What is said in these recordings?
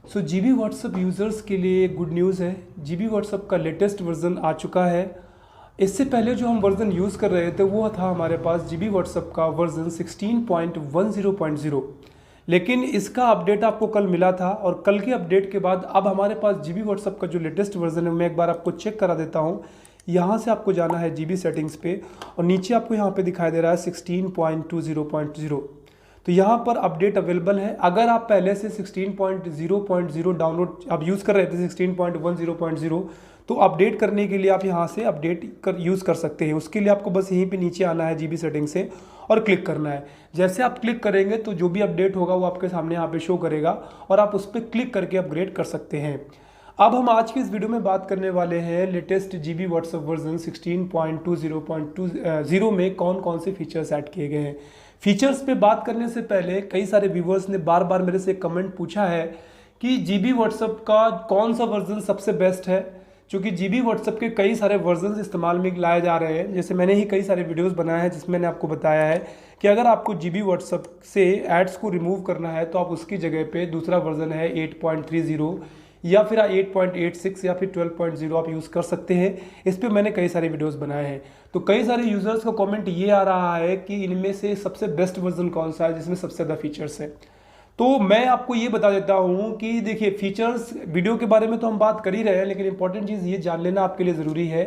GB WhatsApp users के लिए good news है। जीबी व्हाट्सअप का लेटेस्ट वर्जन आ चुका है। इससे पहले जो हम वर्जन यूज़ कर रहे थे वो था हमारे पास जीबी व्हाट्सअप का वर्जन 16.10.0, लेकिन इसका अपडेट आपको कल मिला था और कल के अपडेट के बाद अब हमारे पास जीबी व्हाट्सअप का जो लेटेस्ट वर्जन है मैं एक बार आपको चेक करा देता हूँ। यहाँ से आपको जाना है जीबी सेटिंग्स पे और नीचे आपको यहाँ पे दिखाई दे रहा है 16.20.0। तो यहाँ पर अपडेट अवेलेबल है। अगर आप पहले से 16.0.0 डाउनलोड आप यूज़ कर रहे थे 16.10.0, तो अपडेट करने के लिए आप यहाँ से अपडेट कर यूज़ कर सकते हैं। उसके लिए आपको बस यहीं पे नीचे आना है जीबी सेटिंग से और क्लिक करना है। जैसे आप क्लिक करेंगे तो जो भी अपडेट होगा वो आपके सामने यहाँ पे शो करेगा और आप उस पर क्लिक करके अपग्रेड कर सकते हैं। अब हम आज की इस वीडियो में बात करने वाले हैं लेटेस्ट जीबी व्हाट्सएप वर्जन 16.20.20 में कौन कौन से फीचर्स ऐड किए गए हैं। फीचर्स पे बात करने से पहले कई सारे व्यूवर्स ने बार बार मेरे से कमेंट पूछा है कि जीबी व्हाट्सएप का कौन सा वर्जन सबसे बेस्ट है, क्योंकि जीबी व्हाट्सएप के कई सारे वर्जन इस्तेमाल में लाए जा रहे हैं। जैसे मैंने ही कई सारे वीडियोस बनाए हैं जिसमें मैंने आपको बताया है कि अगर आपको जीबी व्हाट्सएप से एड्स को रिमूव करना है तो आप उसकी जगह पे दूसरा वर्जन है 8.30 या फिर 8.86 या फिर 12.0 आप यूज़ कर सकते हैं। इस पर मैंने कई सारे वीडियोस बनाए हैं। तो कई सारे यूज़र्स का कमेंट ये आ रहा है कि इनमें से सबसे बेस्ट वर्जन कौन सा है जिसमें सबसे ज़्यादा फीचर्स हैं। तो मैं आपको ये बता देता हूँ कि देखिए, फीचर्स वीडियो के बारे में तो हम बात कर ही रहे हैं, लेकिन इंपॉर्टेंट चीज़ ये जान लेना आपके लिए ज़रूरी है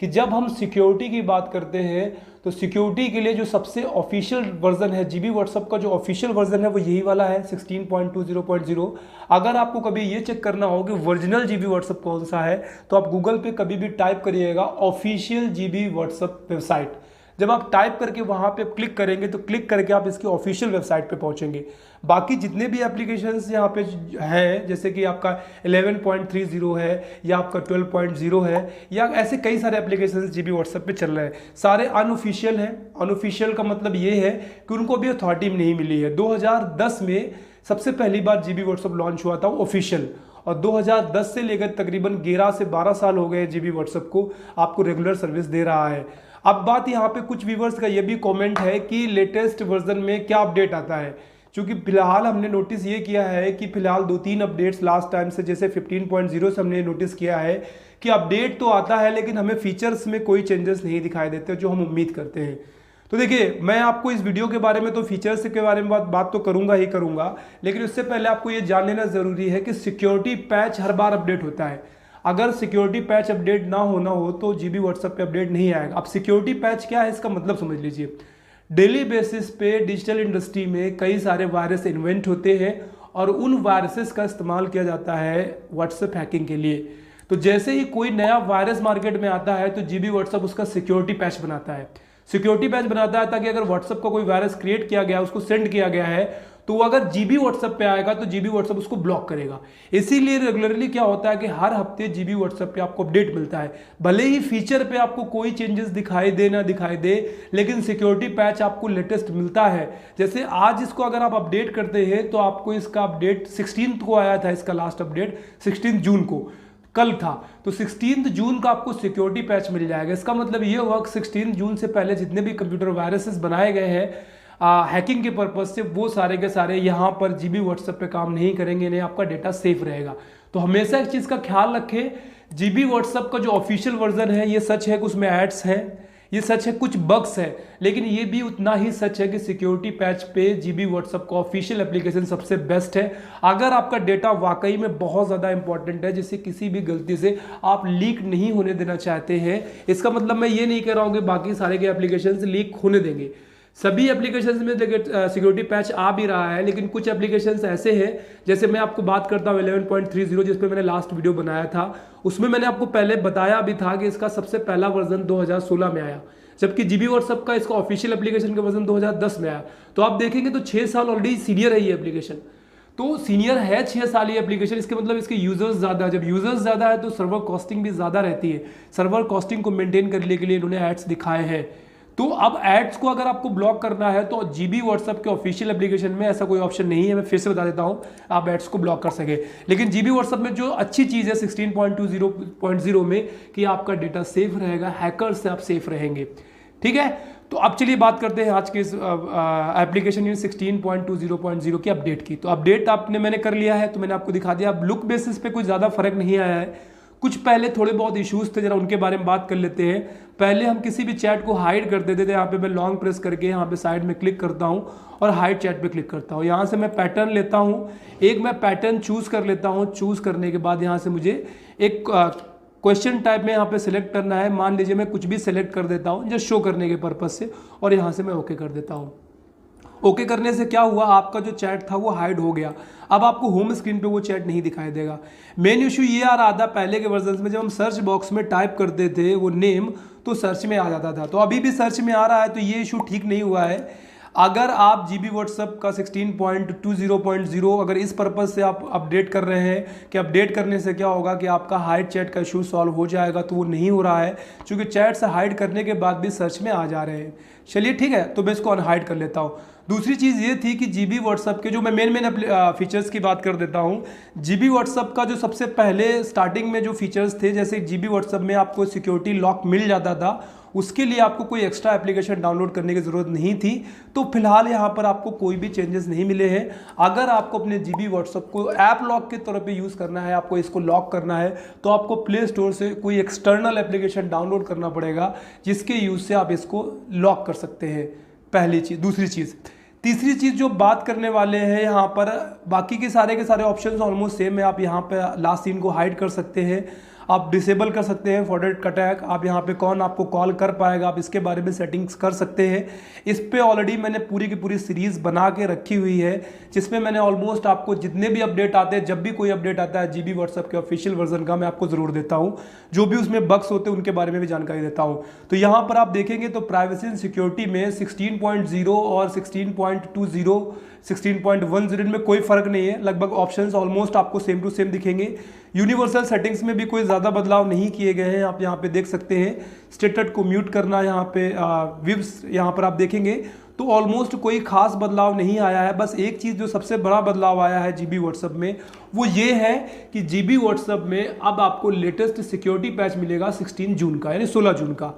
कि जब हम सिक्योरिटी की बात करते हैं तो सिक्योरिटी के लिए जो सबसे ऑफिशियल वर्जन है जीबी व्हाट्सएप का, जो ऑफिशियल वर्जन है वो यही वाला है 16.20.0। अगर आपको कभी ये चेक करना हो कि ओरिजिनल जीबी व्हाट्सएप कौन सा है तो आप गूगल पे कभी भी टाइप करिएगा ऑफिशियल जीबी व्हाट्सएप वेबसाइट। जब आप टाइप करके वहाँ पे क्लिक करेंगे तो क्लिक करके आप इसकी ऑफिशियल वेबसाइट पे पहुँचेंगे। बाकी जितने भी एप्लीकेशंस यहाँ पे हैं, जैसे कि आपका 11.30 है या आपका 12.0 है या ऐसे कई सारे एप्लीकेशंस जीबी व्हाट्सएप पे चल रहे हैं, सारे अनऑफिशियल हैं। अनऑफिशियल का मतलब ये है कि उनको अभी अथॉरिटी नहीं मिली है। 2010 में सबसे पहली बार जीबी व्हाट्सएप लॉन्च हुआ था ऑफिशियल, और 2010 से लेकर तकरीबन 11 से 12 साल हो गए जीबी व्हाट्सएप को आपको रेगुलर सर्विस दे रहा है। अब बात यहाँ पे कुछ व्यूवर्स का ये भी कमेंट है कि लेटेस्ट वर्जन में क्या अपडेट आता है, क्योंकि फिलहाल हमने नोटिस ये किया है कि फिलहाल 2-3 अपडेट्स लास्ट टाइम से, जैसे 15.0 से हमने नोटिस किया है कि अपडेट तो आता है लेकिन हमें फीचर्स में कोई चेंजेस नहीं दिखाई देते जो हम उम्मीद करते हैं। तो देखिए, मैं आपको इस वीडियो के बारे में तो फीचर्स के बारे में बात तो करूंगा ही करूंगा, लेकिन उससे पहले आपको ये जान लेना जरूरी है कि सिक्योरिटी पैच हर बार अपडेट होता है। अगर सिक्योरिटी पैच अपडेट ना होना हो तो जीबी व्हाट्सएप पे अपडेट नहीं आएगा। अब सिक्योरिटी पैच क्या है इसका मतलब समझ लीजिए। डेली बेसिस पे डिजिटल इंडस्ट्री में कई सारे वायरस इन्वेंट होते हैं और उन वायरसेस का इस्तेमाल किया जाता है व्हाट्सएप हैकिंग के लिए। तो जैसे ही कोई नया वायरस मार्केट में आता है तो जीबी व्हाट्सएप उसका सिक्योरिटी पैच बनाता है। सिक्योरिटी पैच बनाता है ताकि अगर व्हाट्सएप का कोई वायरस क्रिएट किया गया, उसको सेंड किया गया है, तो अगर जीबी व्हाट्सएप पे आएगा तो जीबी व्हाट्सएप उसको ब्लॉक करेगा। इसीलिए रेगुलरली क्या होता है कि हर हफ्ते जीबी व्हाट्सएप पे आपको अपडेट मिलता है। भले ही फीचर पे आपको कोई चेंजेस दिखाई दे ना दिखाई दे, लेकिन सिक्योरिटी पैच आपको लेटेस्ट मिलता है। जैसे आज इसको अगर आप अपडेट करते हैं तो आपको इसका अपडेट 16 को आया था, इसका लास्ट अपडेट 16 जून को कल था, तो 16 जून का आपको सिक्योरिटी पैच मिल जाएगा। इसका मतलब ये हुआ कि 16 जून से पहले जितने भी कंप्यूटर वायरसेस बनाए गए हैं हैकिंग के पर्पज से, वो सारे के सारे यहाँ पर जीबी व्हाट्सएप पे काम नहीं करेंगे, नहीं आपका डेटा सेफ रहेगा। तो हमेशा एक चीज़ का ख्याल रखें, जीबी व्हाट्सएप का जो ऑफिशियल वर्जन है ये सच है कि उसमें एड्स हैं, ये सच है कुछ बग्स है, लेकिन ये भी उतना ही सच है कि सिक्योरिटी पैच पे जीबी व्हाट्सएप का ऑफिशियल एप्लीकेशन सबसे बेस्ट है। अगर आपका डेटा वाकई में बहुत ज़्यादा इंपॉर्टेंट है, जिसे किसी भी गलती से आप लीक नहीं होने देना चाहते हैं, इसका मतलब मैं ये नहीं कह रहा हूँ कि बाकी सारे के एप्लीकेशन लीक होने देंगे। सभी एप्लीकेशंस में सिक्योरिटी पैच आ भी रहा है, लेकिन कुछ एप्लीकेशंस ऐसे हैं, जैसे मैं आपको बात करता हूँ 11.30 जिस पे मैंने लास्ट वीडियो बनाया था, उसमें मैंने आपको पहले बताया भी था कि इसका सबसे पहला वर्जन 2016 में आया, जबकि जीबी व्हाट्सएप का इसका ऑफिशियल एप्लीकेशन का वर्जन 2010 में आया। तो आप देखेंगे तो 6 साल ऑलरेडी सीनियर है ये एप्लीकेशन। तो सीनियर है 6 साल ये एप्लीकेशन, इसके मतलब इसके यूजर्स ज़्यादा है। जब यूजर्स ज़्यादा है तो सर्वर कॉस्टिंग भी ज़्यादा रहती है। सर्वर कॉस्टिंग को मेंटेन करने के लिए इन्होंने एड्स दिखाए हैं। तो अब एड्स को अगर आपको ब्लॉक करना है तो जीबी व्हाट्सएप के ऑफिशियल एप्लीकेशन में ऐसा कोई ऑप्शन नहीं है। मैं फिर से बता देता हूं, आप एड्स को ब्लॉक कर सके। लेकिन जीबी व्हाट्सएप में जो अच्छी चीज़ है 16.20.0 में कि आपका डेटा सेफ रहेगा, हैकर से आप सेफ रहेंगे। ठीक है, तो अब चलिए बात करते हैं आज के इस एप्लीकेशन यूनिट 16.20.0 की अपडेट की। तो अपडेट मैंने कर लिया है, तो मैंने आपको दिखा दिया। अब लुक बेसिस पे कुछ ज़्यादा फर्क नहीं आया है। कुछ पहले थोड़े बहुत इश्यूज थे, जरा उनके बारे में बात कर लेते हैं। पहले हम किसी भी चैट को हाइड कर देते थे। यहाँ पे मैं लॉन्ग प्रेस करके यहाँ पे साइड में क्लिक करता हूँ और हाइड चैट पे क्लिक करता हूँ। यहाँ से मैं पैटर्न लेता हूँ, एक मैं पैटर्न चूज कर लेता हूँ। चूज करने के बाद यहाँ से मुझे एक क्वेश्चन टाइप में यहाँ पे सिलेक्ट करना है। मान लीजिए मैं कुछ भी सिलेक्ट कर देता हूँ जस्ट शो करने के पर्पज से, और यहाँ से मैं ओके कर देता हूँ। ओके करने से क्या हुआ, आपका जो चैट था वो हाइड हो गया। अब आपको होम स्क्रीन पे वो चैट नहीं दिखाई देगा। मेन इशू ये आ रहा था पहले के वर्जन में, जब हम सर्च बॉक्स में टाइप करते थे वो नेम, तो सर्च में आ जाता था। तो अभी भी सर्च में आ रहा है, तो ये इशू ठीक नहीं हुआ है। अगर आप जीबी व्हाट्सएप का 16.20.0 अगर इस पर्पज़ से आप अपडेट कर रहे हैं कि अपडेट करने से क्या होगा कि आपका हाइड चैट का इशू सॉल्व हो जाएगा, तो वो नहीं हो रहा है, क्योंकि चैट से हाइड करने के बाद भी सर्च में आ जा रहे हैं। चलिए ठीक है, तो मैं इसको अनहाइड कर लेता हूँ। दूसरी चीज़ ये थी कि जीबी व्हाट्सएप के जो मैं मेन फीचर्स की बात कर देता हूँ। जीबी व्हाट्सएप का जो सबसे पहले स्टार्टिंग में जो फीचर्स थे, जैसे जीबी व्हाट्सएप में आपको सिक्योरिटी लॉक मिल जाता था, उसके लिए आपको कोई एक्स्ट्रा एप्लीकेशन डाउनलोड करने की ज़रूरत नहीं थी। तो फिलहाल यहाँ पर आपको कोई भी चेंजेस नहीं मिले हैं। अगर आपको अपने जीबी व्हाट्सएप को ऐप लॉक के तौर पे यूज़ करना है, आपको इसको लॉक करना है, तो आपको प्ले स्टोर से कोई एक्सटर्नल एप्लीकेशन डाउनलोड करना पड़ेगा, जिसके यूज़ से आप इसको लॉक कर सकते हैं। पहली चीज़। दूसरी चीज़, तीसरी चीज़ जो बात करने वाले हैं यहाँ पर, बाकी के सारे ऑप्शंस ऑलमोस्ट सेम है। आप यहाँ पे लास्ट सीन को हाइड कर सकते हैं, आप डिसेबल कर सकते हैं फॉरवर्ड अटैक, आप यहाँ पे कौन आपको कॉल कर पाएगा, आप इसके बारे में सेटिंग्स कर सकते हैं। इस पे ऑलरेडी मैंने पूरी की पूरी सीरीज़ बना के रखी हुई है, जिसमें मैंने ऑलमोस्ट आपको जितने भी अपडेट आते हैं, जब भी कोई अपडेट आता है जीबी व्हाट्सएप के ऑफिशियल वर्जन का, मैं आपको ज़रूर देता हूँ। जो भी उसमें बग्स होते हैं उनके बारे में भी जानकारी देता हूँ। तो यहाँ पर आप देखेंगे तो प्राइवेसी एंड सिक्योरिटी में 16.0 और 16.20 16.10 में कोई फर्क नहीं है। लगभग ऑप्शंस ऑलमोस्ट आपको सेम टू सेम दिखेंगे। यूनिवर्सल सेटिंग्स में भी कोई ज़्यादा बदलाव नहीं किए गए हैं। आप यहाँ पे देख सकते हैं स्टेटस को म्यूट करना, यहाँ पे विव्स यहाँ पर आप देखेंगे तो ऑलमोस्ट कोई खास बदलाव नहीं आया है। बस एक चीज़ जो सबसे बड़ा बदलाव आया है जीबी व्हाट्सएप में, वो ये है कि जीबी व्हाट्सएप में अब आपको लेटेस्ट सिक्योरिटी पैच मिलेगा 16 जून का, यानी 16 जून का।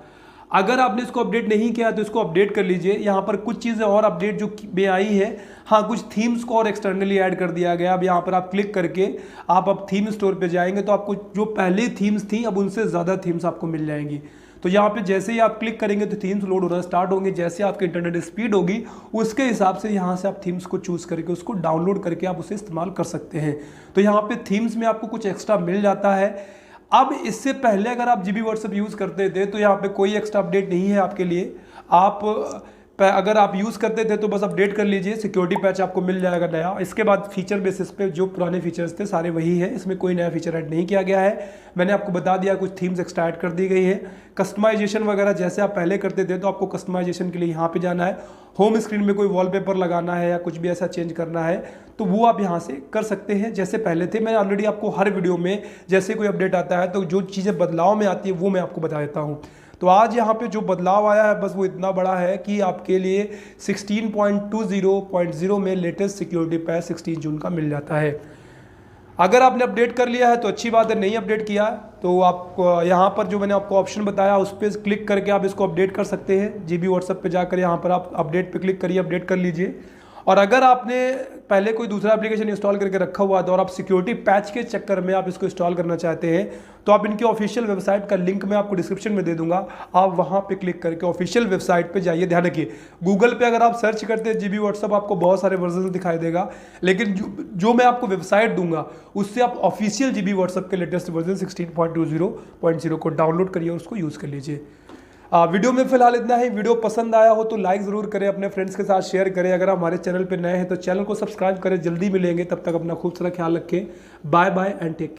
अगर आपने इसको अपडेट नहीं किया तो इसको अपडेट कर लीजिए। यहाँ पर कुछ चीज़ें और अपडेट जो में आई है, हाँ कुछ थीम्स को और एक्सटर्नली ऐड कर दिया गया। अब यहाँ पर आप क्लिक करके आप अब थीम स्टोर पे जाएंगे तो आपको जो पहले थीम्स थी अब उनसे ज़्यादा थीम्स आपको मिल जाएंगी। तो यहाँ पे जैसे ही आप क्लिक करेंगे तो थीम्स लोड होना स्टार्ट होंगे। जैसे आपकी इंटरनेट स्पीड होगी उसके हिसाब से यहाँ से आप थीम्स को चूज़ करके उसको डाउनलोड करके आप उसे इस्तेमाल कर सकते हैं। तो यहाँ पे थीम्स में आपको कुछ एक्स्ट्रा मिल जाता है। अब इससे पहले अगर आप जीबी व्हाट्सएप यूज़ करते थे तो यहाँ पे कोई एक्स्ट्रा अपडेट नहीं है आपके लिए। आप अगर आप यूज़ करते थे तो बस अपडेट कर लीजिए, सिक्योरिटी पैच आपको मिल जाएगा नया। इसके बाद फीचर बेसिस पे जो पुराने फीचर्स थे सारे वही है, इसमें कोई नया फीचर ऐड नहीं किया गया है। मैंने आपको बता दिया कुछ थीम्स एक्स्ट्रा ऐड कर दी गई है। कस्टमाइजेशन वगैरह जैसे आप पहले करते थे तो आपको कस्टमाइजेशन के लिए यहाँ पे जाना है। होम स्क्रीन में कोई वॉलपेपर लगाना है या कुछ भी ऐसा चेंज करना है तो वो आप यहाँ से कर सकते हैं जैसे पहले थे। मैं ऑलरेडी आपको हर वीडियो में जैसे कोई अपडेट आता है तो जो चीज़ें बदलाव में आती है वो मैं आपको बता देता हूँ। तो आज यहाँ पे जो बदलाव आया है बस वो इतना बड़ा है कि आपके लिए 16.20.0 में लेटेस्ट सिक्योरिटी पैच 16 जून का मिल जाता है। अगर आपने अपडेट कर लिया है तो अच्छी बात है, नहीं अपडेट किया तो आप यहाँ पर जो मैंने आपको ऑप्शन बताया उस पर क्लिक करके आप इसको अपडेट कर सकते हैं। जीबी व्हाट्सएप पे जाकर यहाँ पर आप अपडेट पे क्लिक करिए, अपडेट कर लीजिए। और अगर आपने पहले कोई दूसरा एप्लीकेशन इंस्टॉल करके रखा हुआ था और आप सिक्योरिटी पैच के चक्कर में आप इसको इंस्टॉल करना चाहते हैं तो आप इनकी ऑफिशियल वेबसाइट का लिंक मैं आपको डिस्क्रिप्शन में दे दूंगा, आप वहां पे क्लिक करके ऑफिशियल वेबसाइट पे जाइए। ध्यान रखिए गूगल पे अगर आप सर्च करते हैं जीबी व्हाट्सएप आपको बहुत सारे वर्जन दिखाई देगा, लेकिन जो मैं आपको वेबसाइट दूंगा उससे आप ऑफिशियल जीबी व्हाट्सएप के लेटेस्ट वर्जन 16.20.0 को डाउनलोड करिए और उसको यूज़ कर लीजिए। वीडियो में फिलहाल इतना ही। वीडियो पसंद आया हो तो लाइक ज़रूर करें, अपने फ्रेंड्स के साथ शेयर करें। अगर आप हमारे चैनल पर नए हैं तो चैनल को सब्सक्राइब करें। जल्दी मिलेंगे, तब तक अपना खूब सारा ख्याल रखें। Bye bye and take care.